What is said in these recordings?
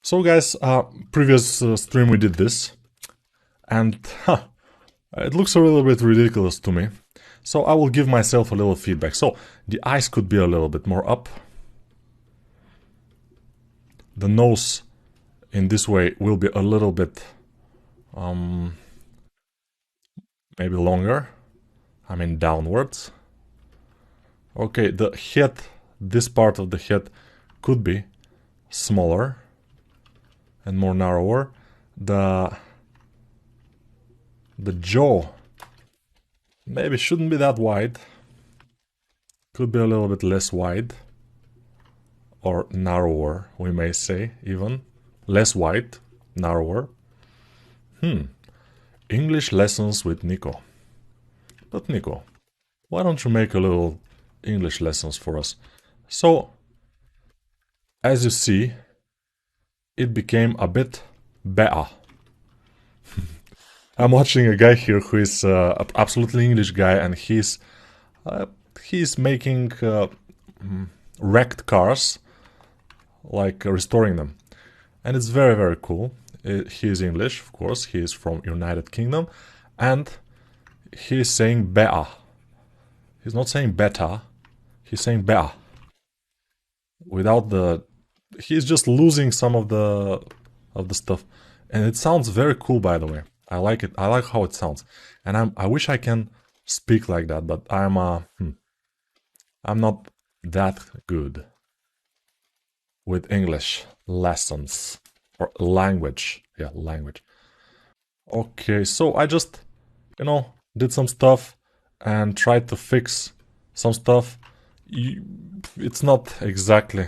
So guys, previous stream we did this, and it looks a little bit ridiculous to me. So I will give myself a little feedback. So the eyes could be a little bit more up. The nose in this way will be a little bit maybe longer. I mean downwards. Okay, the head, this part of the head could be smaller and more narrower. The jaw maybe shouldn't be that wide. Could be a little bit less wide. Or narrower, we may say, even. Less wide, narrower. English lessons with Nico. But Nico, why don't you make a little English lessons for us? So, as you see, it became a bit better. I'm watching a guy here who is an absolutely English guy, and he's making wrecked cars, like restoring them, and it's very very cool. He is English, of course. He is from United Kingdom, and he is saying better. He's not saying better. He's saying better. Without the, he's just losing some of the stuff, and it sounds very cool. By the way, I like it. I like how it sounds, and I wish I can speak like that, but I'm not that good with English lessons or language. Yeah, language. Okay, so I just, did some stuff and tried to fix some stuff. It's not exactly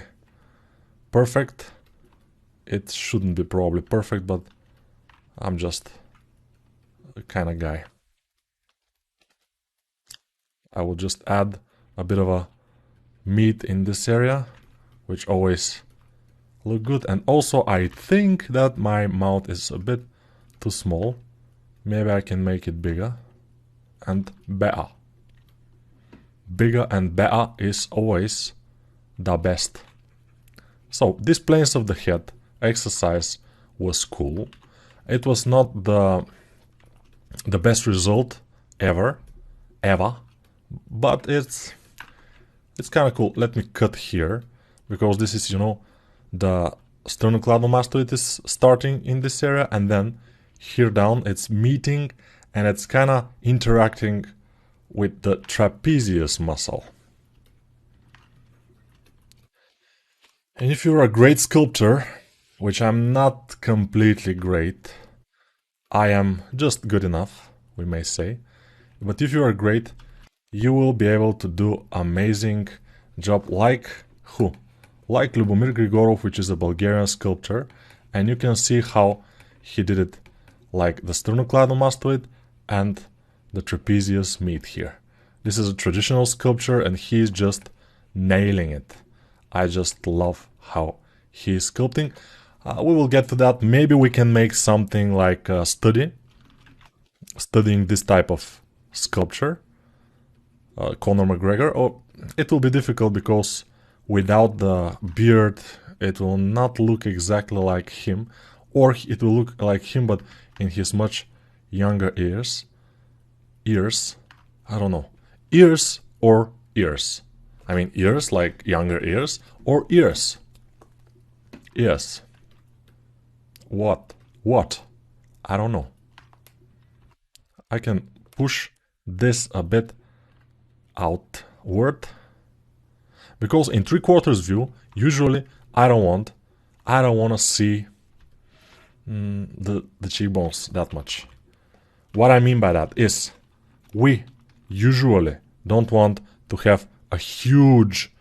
perfect. It shouldn't be probably perfect, but I'm just a kind of guy. I will just add a bit of a meat in this area, which always look good. And also I think that my mouth is a bit too small. Maybe I can make it bigger and better. Bigger and better is always the best. So this planes of the head exercise was cool. It was not the best result ever, but it's kind of cool. Let me cut here, because this is, the sternocleidomastoid is starting in this area, and then here down it's meeting, and it's kind of interacting with the trapezius muscle. And if you're a great sculptor, which I'm not completely great, I am just good enough, we may say, but if you are great, you will be able to do amazing job like who? Like Lubomir Grigorov, which is a Bulgarian sculptor, and you can see how he did it, like the sternocleidomastoid and the trapezius meet here. This is a traditional sculpture, and he's just nailing it. I just love how he's sculpting. We will get to that. Maybe we can make something like a studying this type of sculpture. Conor McGregor. Oh, it will be difficult because without the beard, it will not look exactly like him, or it will look like him, but in his much younger years. I don't know. Ears or ears? I mean, ears like younger ears, or ears? Yes. What? I don't know. I can push this a bit outward, because in 3/4 view, usually I don't want to see the cheekbones that much. What I mean by that is, we usually don't want to have a huge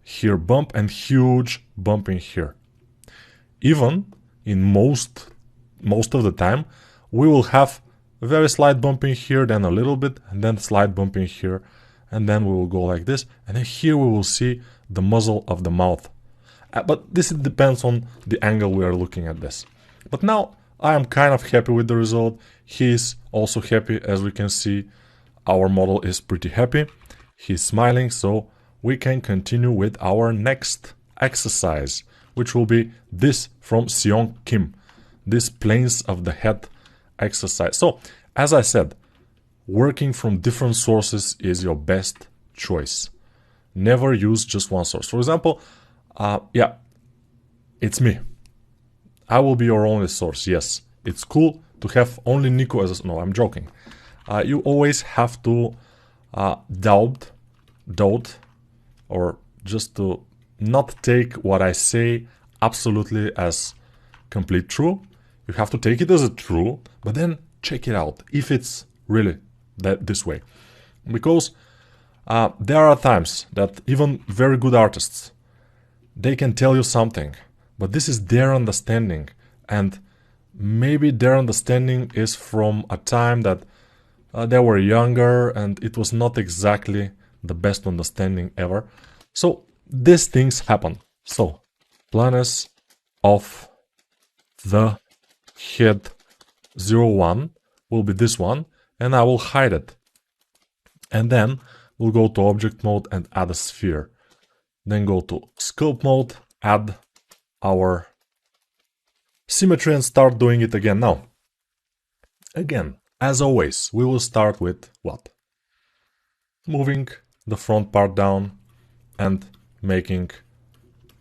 here bump and huge bump in here. Even in most of the time, we will have a very slight bump in here, then a little bit, and then slight bump in here, and then we will go like this, and then here we will see the muzzle of the mouth. But this depends on the angle we are looking at this. But now I am kind of happy with the result. He is also happy, as we can see. Our model is pretty happy. He's smiling, so we can continue with our next exercise, which will be this from Seong Kim, this planes of the head exercise. So, as I said, working from different sources is your best choice. Never use just one source. For example, yeah, it's me. I will be your only source. Yes, it's cool to have only Nico as a... No, I'm joking. You always have to doubt, or just to not take what I say absolutely as complete true. You have to take it as a true, but then check it out if it's really this way. Because there are times that even very good artists, they can tell you something, but this is their understanding, and maybe their understanding is from a time that they were younger and it was not exactly the best understanding ever. So these things happen. So planes of the head 01 will be this one, and I will hide it. And then we'll go to object mode and add a sphere. Then go to sculpt mode, add our symmetry and start doing it again. Now, again, as always, we will start with what? Moving the front part down and making,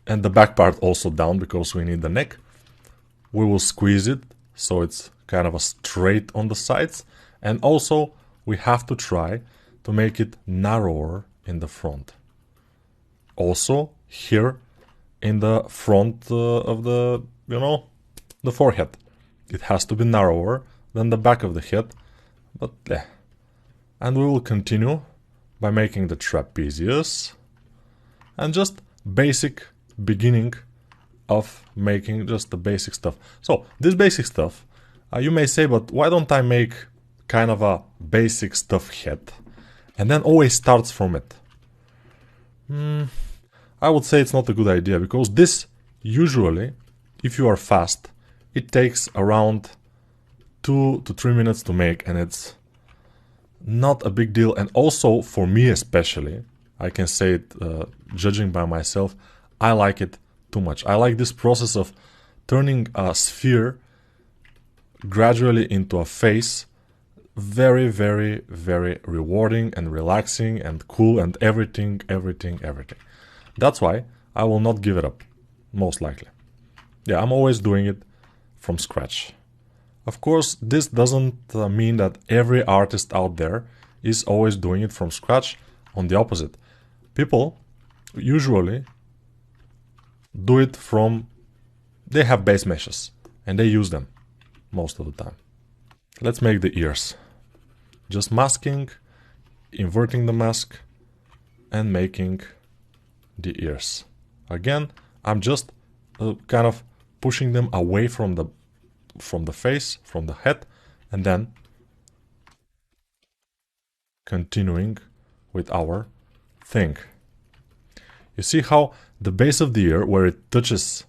and the back part also down because we need the neck. We will squeeze it so it's kind of a straight on the sides, and also we have to try to make it narrower in the front. Also here in the front of the, the forehead, it has to be narrower than the back of the head, but yeah. And we will continue by making the trapezius and just basic beginning of making just the basic stuff. So this basic stuff, you may say, but why don't I make kind of a basic stuff head and then always starts from it? I would say it's not a good idea, because this usually, if you are fast, it takes around 2 to 3 minutes to make, and it's not a big deal. And also for me especially, I can say it, judging by myself, I like it too much. I like this process of turning a sphere gradually into a face. Very, very, very rewarding and relaxing and cool and everything. That's why I will not give it up, most likely. Yeah, I'm always doing it from scratch. Of course, this doesn't mean that every artist out there is always doing it from scratch. On the opposite, people usually do it from, they have base meshes and they use them most of the time. Let's make the ears. Just masking, inverting the mask, and making the ears. Again, I'm just kind of pushing them away from the face, from the head, and then continuing with our thing. You see how the base of the ear, where it touches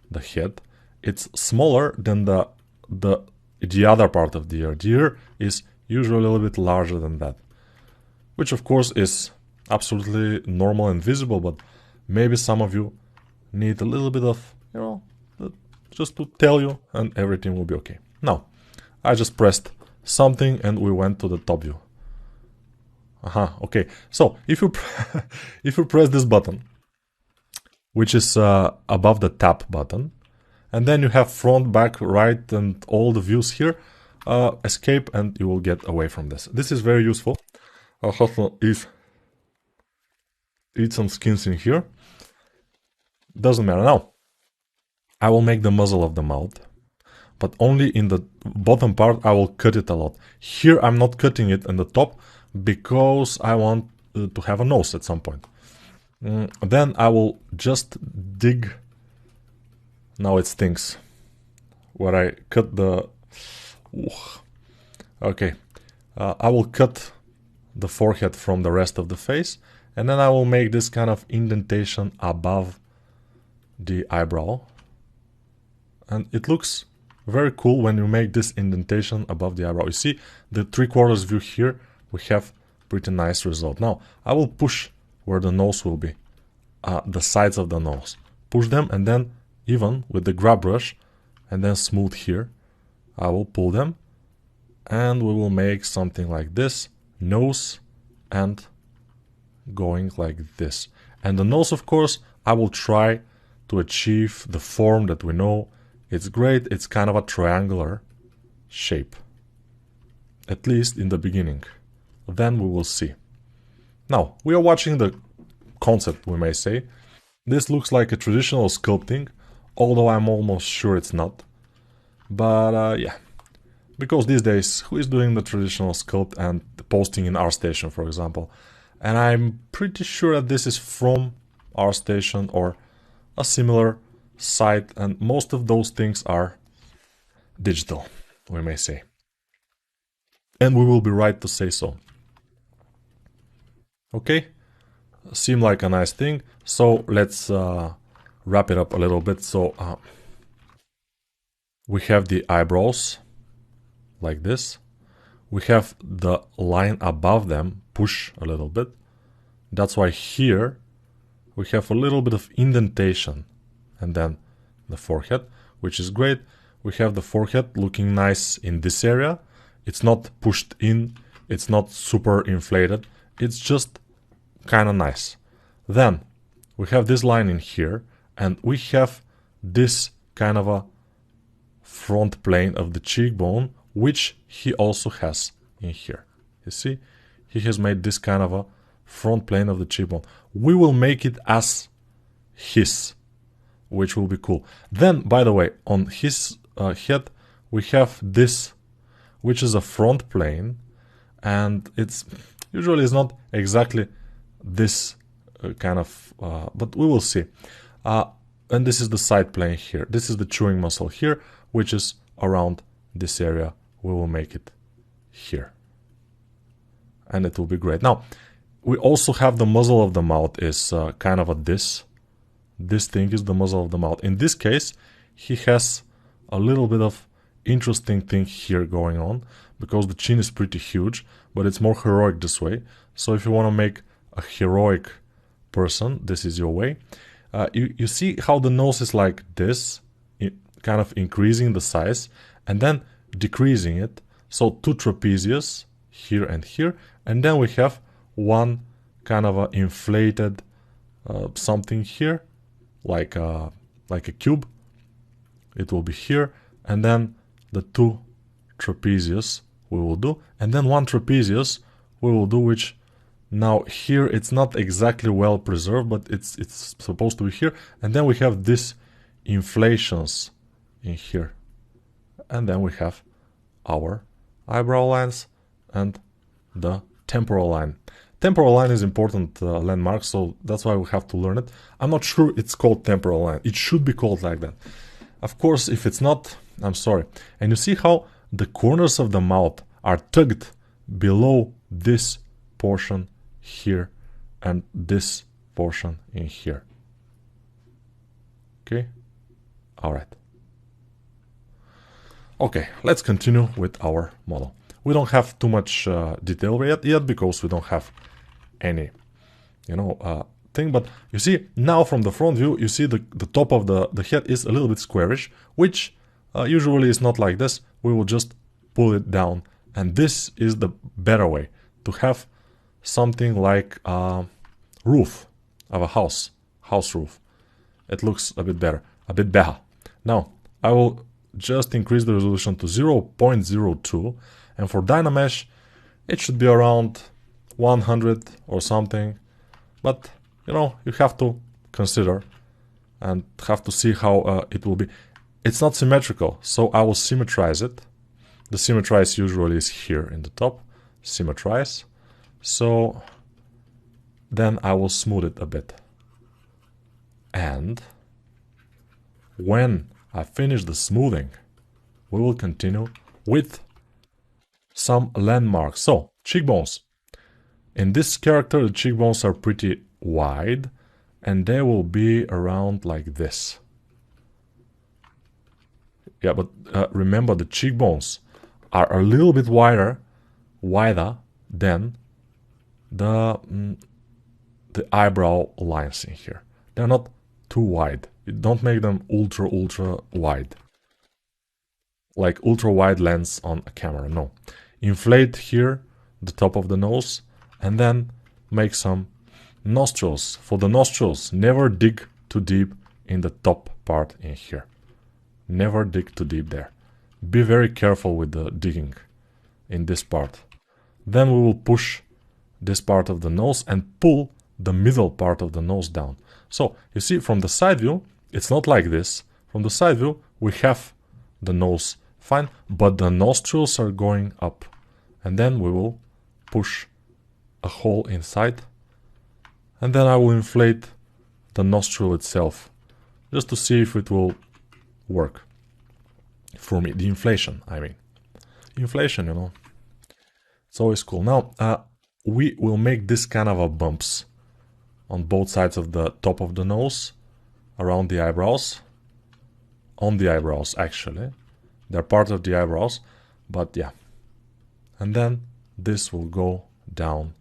the head, it's smaller than the other part of the ear. The ear is usually a little bit larger than that, which of course is absolutely normal and visible, but maybe some of you need a little bit of, just to tell you, and everything will be okay. Now, I just pressed something and we went to the top view. Okay. So if you if you press this button, which is above the tap button, and then you have front, back, right, and all the views here, escape and you will get away from this. This is very useful. I'll have to eat some skins in here. Doesn't matter. Now, I will make the muzzle of the mouth, but only in the bottom part. I will cut it a lot. Here I'm not cutting it in the top because I want to have a nose at some point. Then I will just dig. Now it stinks where I cut the... Okay, I will cut the forehead from the rest of the face, and then I will make this kind of indentation above the eyebrow. And it looks very cool when you make this indentation above the eyebrow. You see the 3/4 view here, we have pretty nice result. Now I will push where the nose will be, the sides of the nose. push them, and then even with the grab brush, and then smooth here, I will pull them, and we will make something like this, nose, and going like this. And the nose, of course, I will try to achieve the form that we know. It's great, it's kind of a triangular shape, at least in the beginning. Then we will see. Now, we are watching the concept, we may say. This looks like a traditional sculpting, although I'm almost sure it's not. But yeah, because these days, who is doing the traditional sculpt and posting in ArtStation, for example? And I'm pretty sure that this is from ArtStation or a similar site, and most of those things are digital, we may say. And we will be right to say so. Okay, seem like a nice thing, so let's wrap it up a little bit. So we have the eyebrows like this. We have the line above them push a little bit. That's why here we have a little bit of indentation, and then the forehead, which is great. We have the forehead looking nice in this area. It's not pushed in, it's not super inflated, it's just kind of nice. Then we have this line in here, and we have this kind of a front plane of the cheekbone, which he also has in here. You see, he has made this kind of a front plane of the cheekbone. We will make it as his, which will be cool. Then, by the way, on his head we have this, which is a front plane, and it's usually is not exactly this kind of, but we will see. And this is the side plane here. This is the chewing muscle here, which is around this area. We will make it here, and it will be great. Now, we also have the muzzle of the mouth is kind of a this. This thing is the muzzle of the mouth. In this case, he has a little bit of interesting thing here going on, because the chin is pretty huge, but it's more heroic this way. So if you want to make a heroic person, this is your way. You see how the nose is like this, kind of increasing the size and then decreasing it. So two trapezius here and here, and then we have one kind of a inflated something here, like a cube. It will be here, and then the two trapezius we will do, and then one trapezius we will do, which now here it's not exactly well preserved, but it's supposed to be here, and then we have this inflations in here, and then we have our eyebrow lines and the temporal line. Temporal line is important landmark, so that's why we have to learn it. I'm not sure it's called temporal line. It should be called like that. Of course, if it's not, I'm sorry. And you see how the corners of the mouth are tugged below this portion here and this portion in here. Okay? Alright. Okay, let's continue with our model. We don't have too much detail yet because we don't have any, thing. But you see, now from the front view, you see the top of the head is a little bit squarish, which usually is not like this. We will just pull it down. And this is the better way to have something like a roof of a house roof. It looks a bit better, Now, I will just increase the resolution to 0.02, and for Dynamesh, it should be around 100 or something, but you have to consider and have to see how it will be. It's not symmetrical, so I will symmetrize it. The symmetrize usually is here in the top, symmetrize. So then I will smooth it a bit. And when I finish the smoothing, we will continue with some landmarks. So, cheekbones. In this character, the cheekbones are pretty wide, and they will be around like this. Yeah, but remember, the cheekbones are a little bit wider than the eyebrow lines in here. They're not too wide. Don't make them ultra wide, like ultra wide lens on a camera. No, inflate here the top of the nose, and then make some nostrils. For the nostrils, never dig too deep in the top part in here. Never dig too deep there. Be very careful with the digging in this part. Then we will push this part of the nose and pull the middle part of the nose down. So you see, from the side view, it's not like this. From the side view, we have the nose fine, but the nostrils are going up. And then we will push a hole inside, and then I will inflate the nostril itself just to see if it will work for me. The inflation, I mean. Inflation, you know. It's always cool. Now, we will make this kind of a bumps on both sides of the top of the nose, around the eyebrows, on the eyebrows actually. They're part of the eyebrows, but yeah. And then this will go down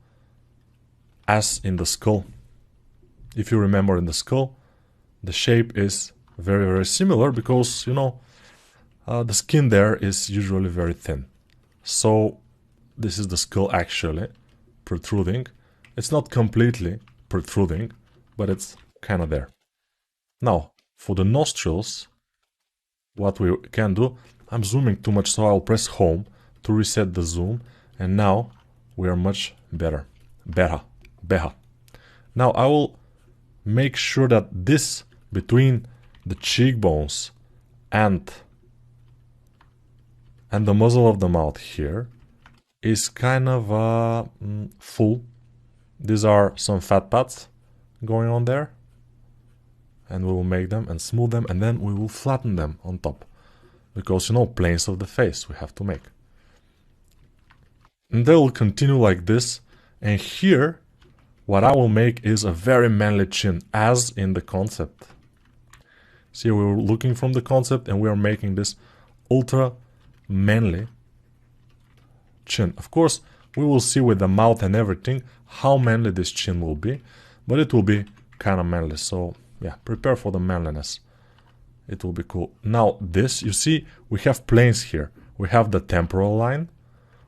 as in the skull. If you remember, in the skull, the shape is very similar because, you know, the skin there is usually very thin. So this is the skull actually protruding. It's not completely protruding, but it's kind of there. Now, for the nostrils, what we can do, I'm zooming too much, so I'll press home to reset the zoom, and now we are much better. Better. Now I will make sure that this between the cheekbones and the muzzle of the mouth here is kind of full. These are some fat pads going on there, and we will make them and smooth them, and then we will flatten them on top, because, you know, planes of the face we have to make. And they will continue like this, and here what I will make is a very manly chin, as in the concept. See, we were looking from the concept and we are making this ultra manly chin. Of course, we will see with the mouth and everything how manly this chin will be, but it will be kind of manly. So yeah, prepare for the manliness. It will be cool. Now this, you see, we have planes here. We have the temporal line,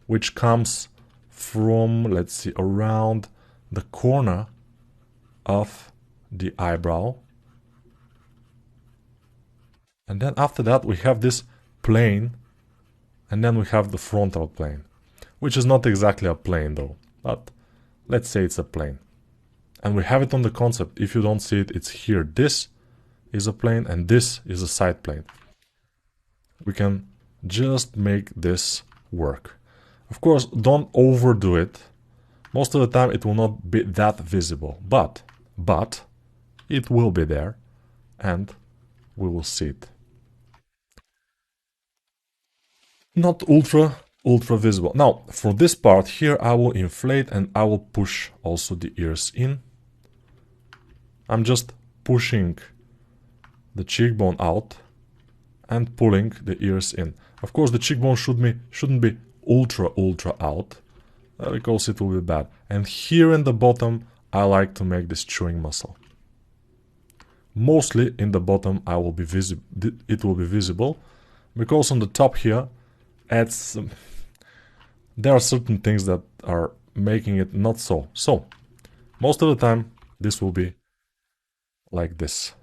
which comes from, let's see, around the corner of the eyebrow. And then after that we have this plane, and then we have the frontal plane, which is not exactly a plane though, but let's say it's a plane. And we have it on the concept. If you don't see it, it's here. This is a plane and this is a side plane. We can just make this work. Of course, don't overdo it. Most of the time it will not be that visible, but it will be there and we will see it. Not ultra visible. Now, for this part here, I will inflate and I will push also the ears in. I'm just pushing the cheekbone out and pulling the ears in. Of course, the cheekbone shouldn't be ultra out, because it will be bad. And here in the bottom, I like to make this chewing muscle. Mostly in the bottom, it will be visible, because on the top here, there are certain things that are making it not so. So, most of the time, this will be like this,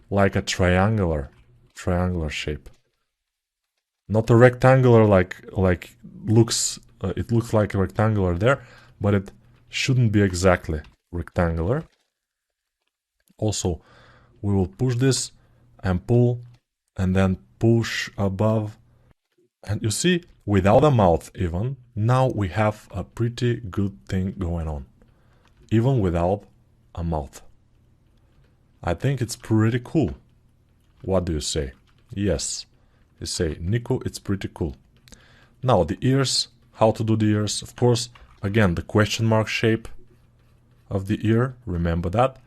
like a triangular shape. Not a rectangular like looks. It looks like a rectangular there, but it shouldn't be exactly rectangular. Also, we will push this and pull, and then push above. And you see, without a mouth even, now we have a pretty good thing going on. Even without a mouth. I think it's pretty cool. What do you say? Yes. You say, Nico, it's pretty cool. Now the ears, how to do the ears? Of course, again, the question mark shape of the ear, remember that.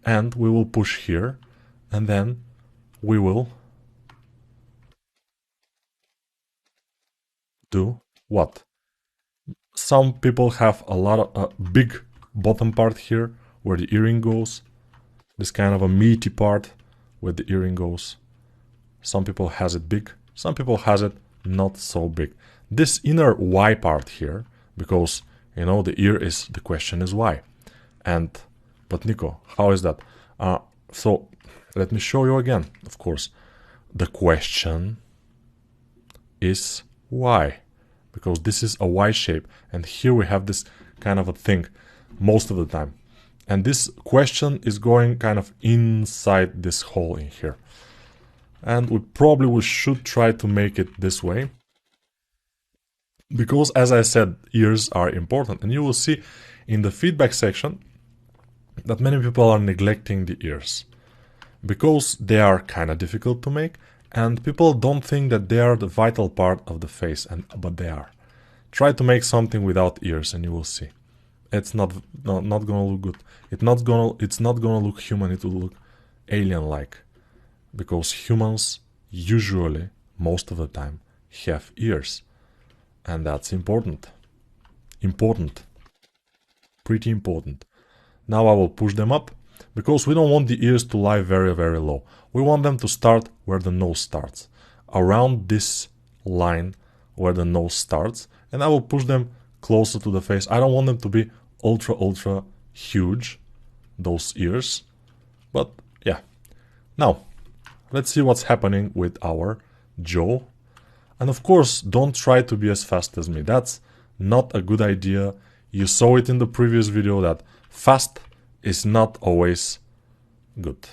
And we will push here, and then we will do what? Some people have a lot of big bottom part here, where the earring goes. This kind of a meaty part, where the earring goes. Some people has it big, some people has it not so big. This inner Y part here, because you know the ear is, the question is why. But Nico, how is that? So let me show you again, of course. The question is why, because this is a Y shape, and here we have this kind of a thing most of the time. And this question is going kind of inside this hole in here. And we should try to make it this way. Because as I said, ears are important. And you will see in the feedback section that many people are neglecting the ears. Because they are kind of difficult to make. And people don't think that they are the vital part of the face, but they are. Try to make something without ears and you will see. It's not gonna look good. It's not gonna look human, it will look alien-like. Because humans usually, most of the time, have ears. And that's important. Pretty important. Now I will push them up, because we don't want the ears to lie very, very low. We want them to start where the nose starts. Around this line where the nose starts. And I will push them closer to the face. I don't want them to be ultra huge, those ears. But yeah. Now, let's see what's happening with our jaw. And of course, don't try to be as fast as me. That's not a good idea. You saw it in the previous video that fast is not always good.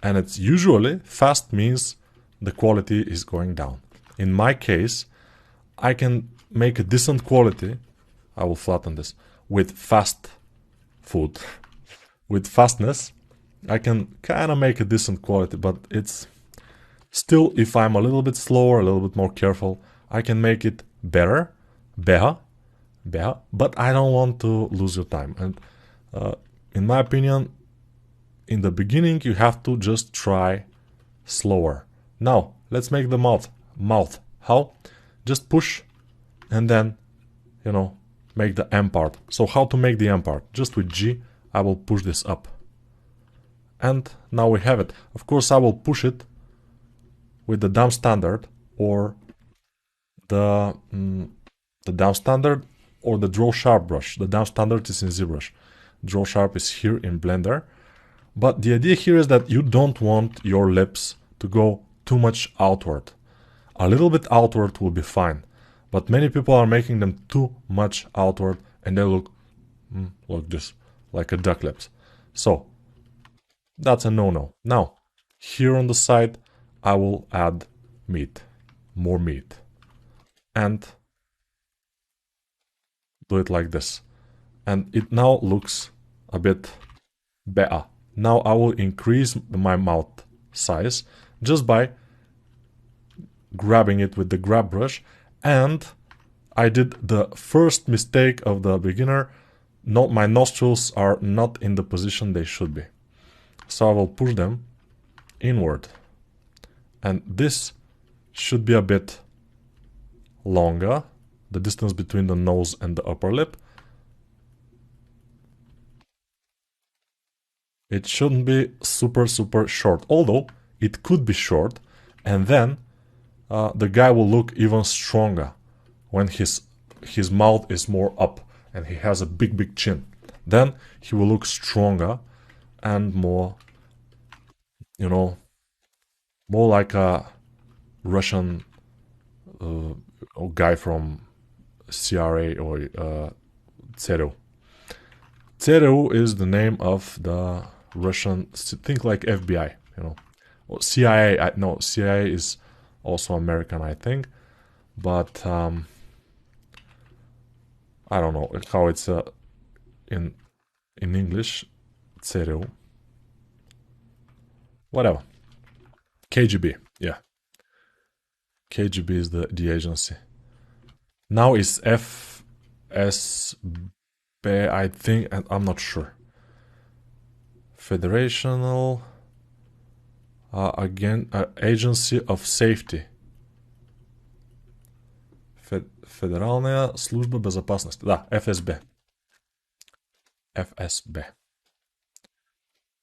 And it's usually fast means the quality is going down. In my case, I can make a decent quality. I will flatten this with fast food. With fastness, I can kind of make a decent quality, but it's still, if I'm a little bit slower, a little bit more careful, I can make it better, but I don't want to lose your time. And in my opinion, in the beginning, you have to just try slower. Now, let's make the mouth. How? Just push and then, you know, make the M part. So how to make the M part? Just with G, I will push this up. And now we have it. Of course, I will push it with the down standard or the down standard or the draw sharp brush. The down standard is in ZBrush. Draw sharp is here in Blender. But the idea here is that you don't want your lips to go too much outward. A little bit outward will be fine. But many people are making them too much outward and they look like this, like a duck lips. So that's a no-no. Now, here on the side, I will add meat, more meat, and do it like this. And it now looks a bit better. Now I will increase my mouth size just by grabbing it with the grab brush. And I did the first mistake of the beginner. My nostrils are not in the position they should be. So I will push them inward. And this should be a bit longer, the distance between the nose and the upper lip. It shouldn't be super short, although it could be short, and then the guy will look even stronger when his mouth is more up and he has a big chin. Then he will look stronger and more, you know, more like a Russian guy from CRA or ЦРУ. ЦРУ is the name of the Russian, think like FBI, you know. Or CIA, no, CIA is also American, I think. But I don't know how it's in English. ЦРУ. Whatever. KGB, yeah. KGB is the agency. Now it's FSB, I think, and I'm not sure. Federational Agency of Safety. Федеральная служба безопасности. Да, FSB. FSB.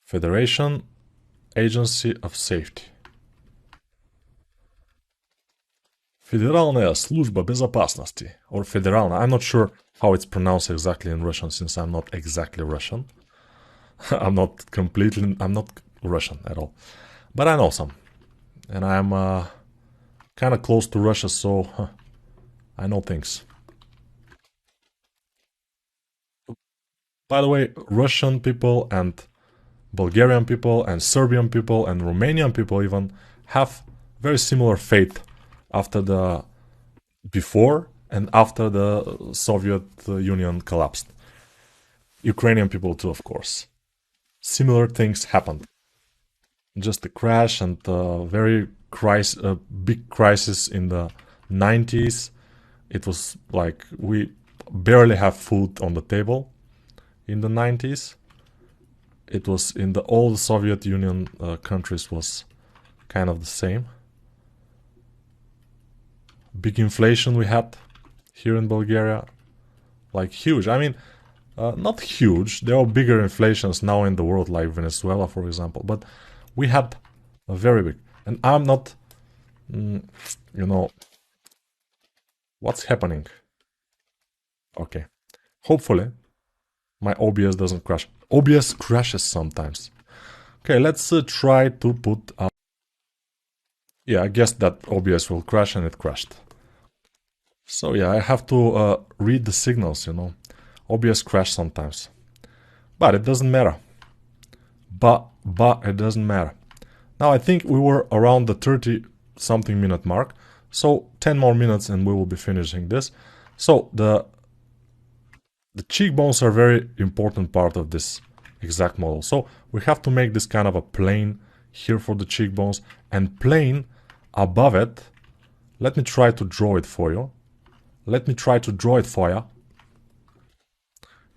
Federation Agency of Safety. Федеральная служба безопасности, or Федеральная. I'm not sure how it's pronounced exactly in Russian, since I'm not exactly Russian. I'm not Russian at all. But I know some. And I'm kind of close to Russia, so I know things. By the way, Russian people and Bulgarian people and Serbian people and Romanian people even have very similar fate after before and after the Soviet Union collapsed. Ukrainian people too, of course. Similar things happened. Just a crash and a very big crisis in the 90s. It was like we barely have food on the table in the 90s. It was in all the Soviet Union countries was kind of the same. Big inflation we had here in Bulgaria, like huge. I mean, not huge. There are bigger inflations now in the world, like Venezuela, for example. But we had a very big. And I'm not, what's happening? Okay. Hopefully, my OBS doesn't crash. OBS crashes sometimes. Okay, let's try to put up. Yeah, I guess that OBS will crash, and it crashed. So yeah, I have to read the signals, OBS crash sometimes. But it doesn't matter. But it doesn't matter. Now I think we were around the 30-something minute mark. So 10 more minutes and we will be finishing this. So the cheekbones are a very important part of this exact model. So we have to make this kind of a plane here for the cheekbones and plane above it. Let me try to draw it for you.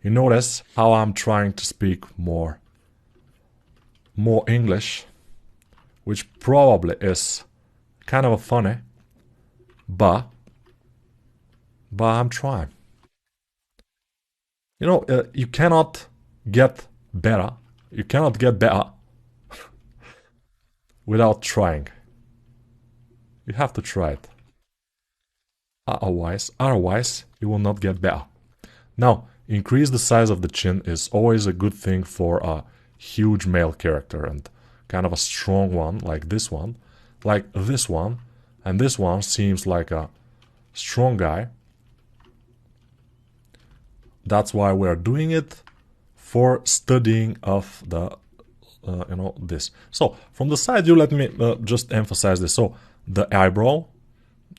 You notice how I'm trying to speak more English, which probably is kind of funny, but I'm trying. You cannot get better. You cannot get better without trying. You have to try it. Otherwise, you will not get better. Now, increase the size of the chin is always a good thing for a huge male character and kind of a strong one like this one. Like this one. And this one seems like a strong guy. That's why we are doing it for studying of the, this. So, from the side, you let me just emphasize this. So, the eyebrow,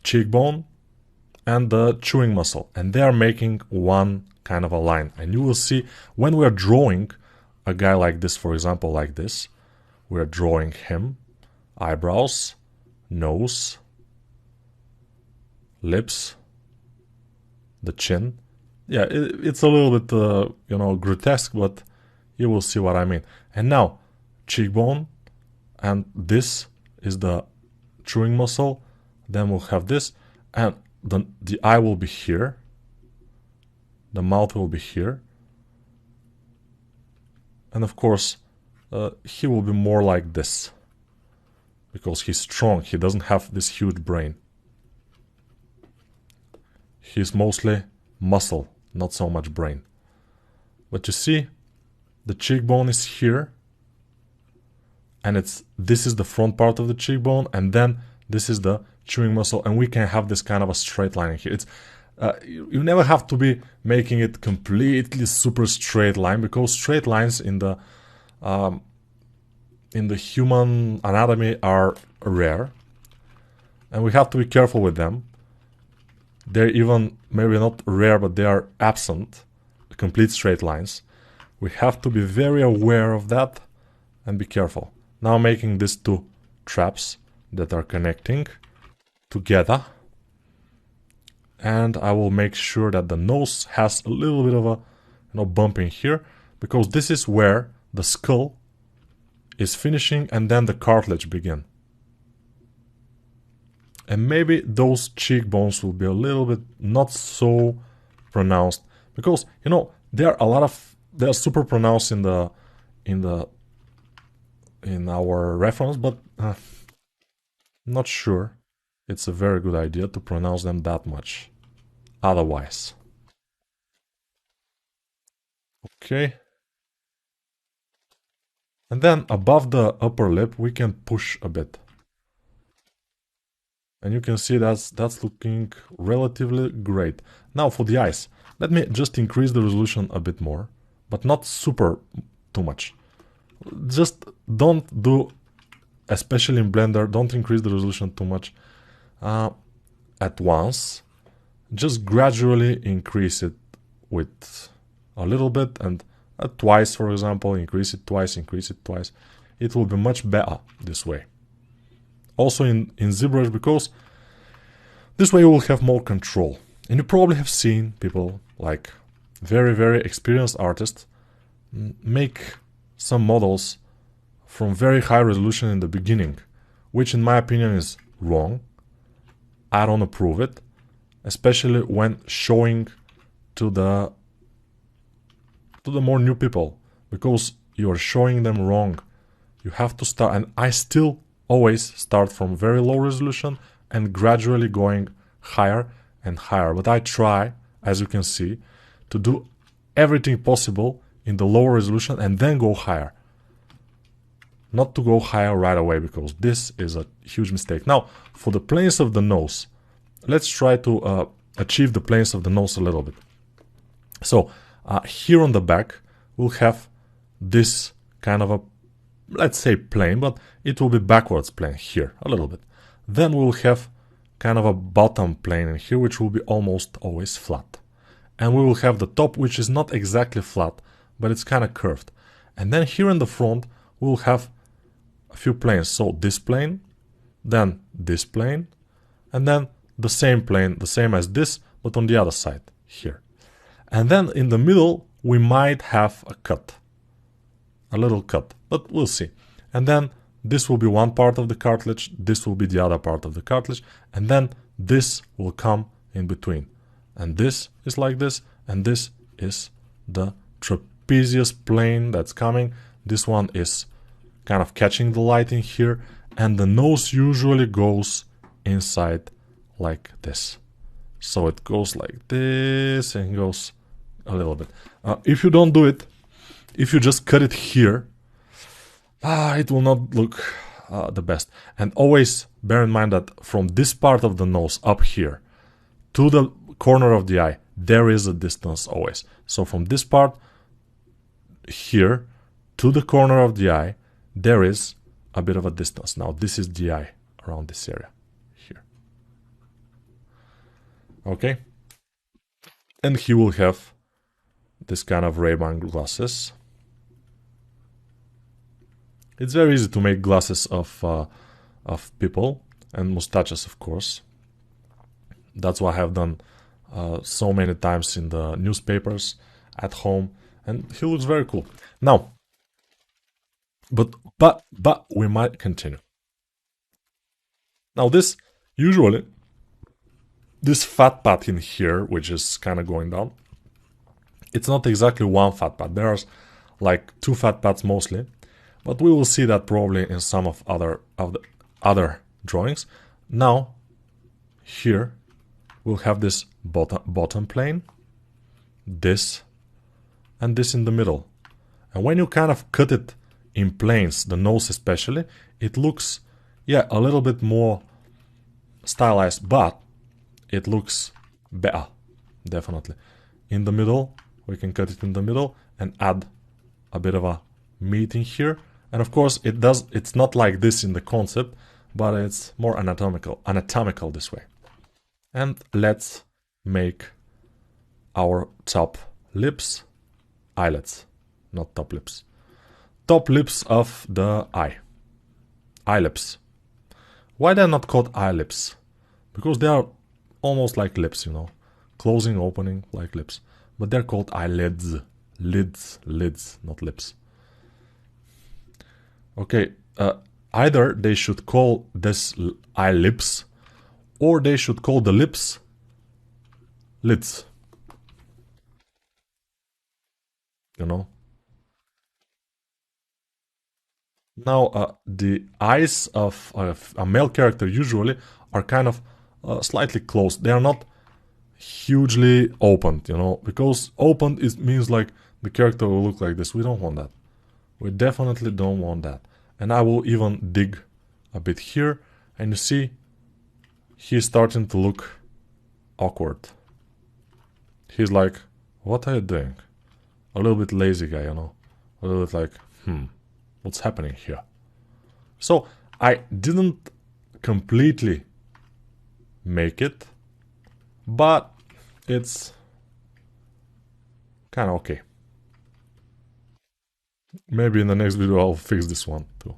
cheekbone, and the chewing muscle. And they are making one kind of a line. And you will see when we are drawing a guy like this, for example, like this, we are drawing him, eyebrows, nose, lips, the chin. Yeah, it's a little bit, grotesque, but you will see what I mean. And now, cheekbone, and this is the chewing muscle. Then we'll have this, and the eye will be here. The mouth will be here. And of course, he will be more like this. Because he's strong, he doesn't have this huge brain. He's mostly muscle, not so much brain. But you see, the cheekbone is here. And this is the front part of the cheekbone, and then this is the chewing muscle, and we can have this kind of a straight line here. It's you never have to be making it completely super straight line, because straight lines in the human anatomy are rare, and we have to be careful with them. They're even maybe not rare, but they are absent, complete straight lines. We have to be very aware of that and be careful. Now making these two traps that are connecting together, and I will make sure that the nose has a little bit of a bump in here, because this is where the skull is finishing and then the cartilage begin. And maybe those cheekbones will be a little bit not so pronounced, because they are super pronounced in the in our reference, but not sure it's a very good idea to pronounce them that much. Otherwise. Okay. And then above the upper lip, we can push a bit. And you can see that's looking relatively great. Now for the eyes, let me just increase the resolution a bit more, but not super too much. Just don't do, especially in Blender, don't increase the resolution too much at once. Just gradually increase it with a little bit, and twice, for example, increase it twice. It will be much better this way. Also in ZBrush, because this way you will have more control. And you probably have seen people like very experienced artists make some models from very high resolution in the beginning, which in my opinion is wrong. I don't approve it, especially when showing to the more new people, because you are showing them wrong. You have to start, and I still always start from very low resolution and gradually going higher and higher. But I try, as you can see, to do everything possible in the lower resolution and then go higher. Not to go higher right away, because this is a huge mistake. Now, for the planes of the nose, let's try to achieve the planes of the nose a little bit. So, here on the back, we'll have this kind of a, let's say plane, but it will be backwards plane here, a little bit. Then we'll have kind of a bottom plane in here, which will be almost always flat. And we will have the top, which is not exactly flat, but it's kind of curved. And then here in the front, we'll have a few planes. So this plane, then this plane, and then the same plane, the same as this, but on the other side, here. And then in the middle, we might have a cut. A little cut, but we'll see. And then this will be one part of the cartilage, this will be the other part of the cartilage, and then this will come in between. And this is like this, and this is the trapezius plane that's coming. This one is kind of catching the light in here, and the nose usually goes inside like this. So it goes like this and goes a little bit. If you don't do it, if you just cut it here, it will not look the best. And always bear in mind that from this part of the nose up here to the corner of the eye, there is a distance always. So from this part here to the corner of the eye, there is a bit of a distance. Now this is the eye around this area here. Okay? And he will have this kind of Ray-Ban glasses. It's very easy to make glasses of people, and mustaches, of course. That's what I have done so many times in the newspapers, at home, and he looks very cool. Now, but we might continue. Now this, usually, this fat part in here, which is kind of going down, it's not exactly one fat pad. There's like two fat pads mostly, but we will see that probably in some of the other drawings. Now, here we'll have this bottom plane, this, and this in the middle. And when you kind of cut it in planes, the nose especially, it looks, yeah, a little bit more stylized, but it looks better, definitely. In the middle, we can cut it in the middle and add a bit of a meat in here. And of course, it's not like this in the concept, but it's more anatomical this way. And let's make our top lips, eyelids, not top lips. Top lips of the eye. Eye lips. Why they're not called eye lips? Because they are almost like lips, you know. Closing, opening, like lips. But they're called eyelids. Lids, not lips. Okay, either they should call this eye lips, or they should call the lips lids. You know? Now, the eyes of a male character usually are kind of slightly closed. They are not hugely opened, you know, because opened means like the character will look like this. We don't want that. We definitely don't want that. And I will even dig a bit here, and you see he's starting to look awkward. He's like, what are you doing? A little bit lazy guy, you know. A little bit like, what's happening here? So I didn't completely make it, but it's kind of okay. Maybe in the next video I'll fix this one too.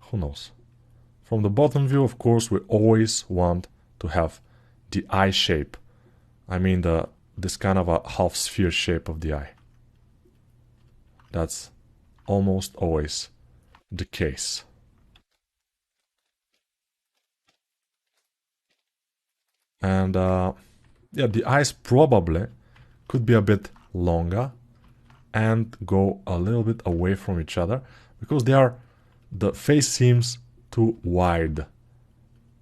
Who knows? From the bottom view, of course, we always want to have the eye shape. I mean this kind of a half sphere shape of the eye. That's almost always the case. And yeah, the eyes probably could be a bit longer and go a little bit away from each other because the face seems too wide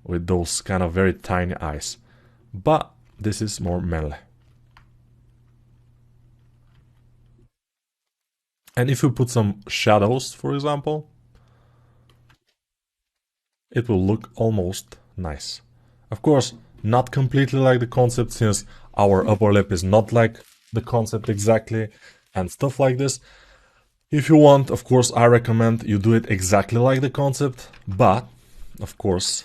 with those kind of very tiny eyes. But this is more manly. And if you put some shadows, for example, it will look almost nice. Of course, not completely like the concept, since our upper lip is not like the concept exactly, and stuff like this. If you want, of course, I recommend you do it exactly like the concept, but, of course,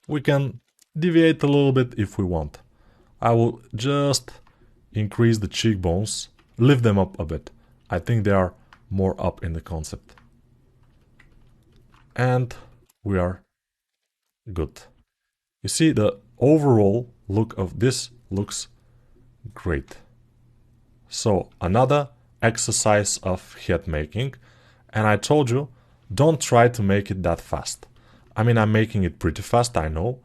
we can deviate a little bit if we want. I will just increase the cheekbones, lift them up a bit. I think they are more up in the concept. And we are good. You see, the overall look of this looks great. So, another exercise of head making, and I told you, don't try to make it that fast. I mean, I'm making it pretty fast, I know,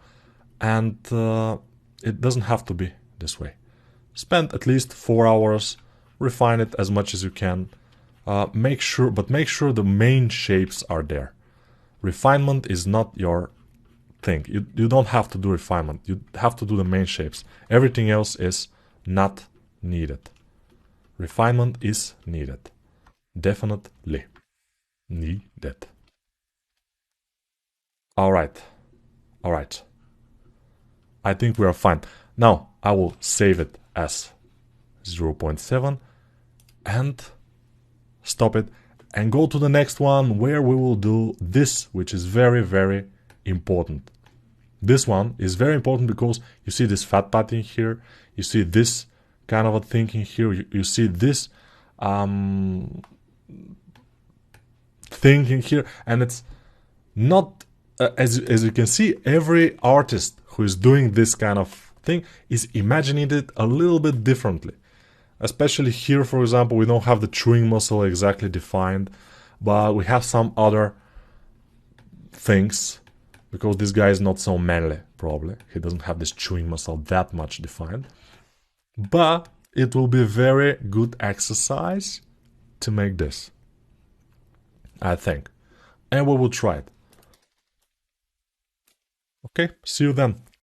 and it doesn't have to be this way. Spend at least 4 hours, refine it as much as you can. Make sure the main shapes are there. Refinement is not your thing. You don't have to do refinement. You have to do the main shapes. Everything else is not needed. Refinement is needed. Definitely needed. Alright. Alright. I think we are fine. Now, I will save it as 0.7 and stop it and go to the next one where we will do this, which is very, very important. This one is very important because you see this fat pattern here, you see this kind of a thing in here, you see this thing in here, and it's not, as you can see, every artist who is doing this kind of thing is imagining it a little bit differently. Especially here, for example, we don't have the chewing muscle exactly defined, but we have some other things, because this guy is not so manly, probably. He doesn't have this chewing muscle that much defined. But it will be a very good exercise to make this, I think. And we will try it. Okay, see you then.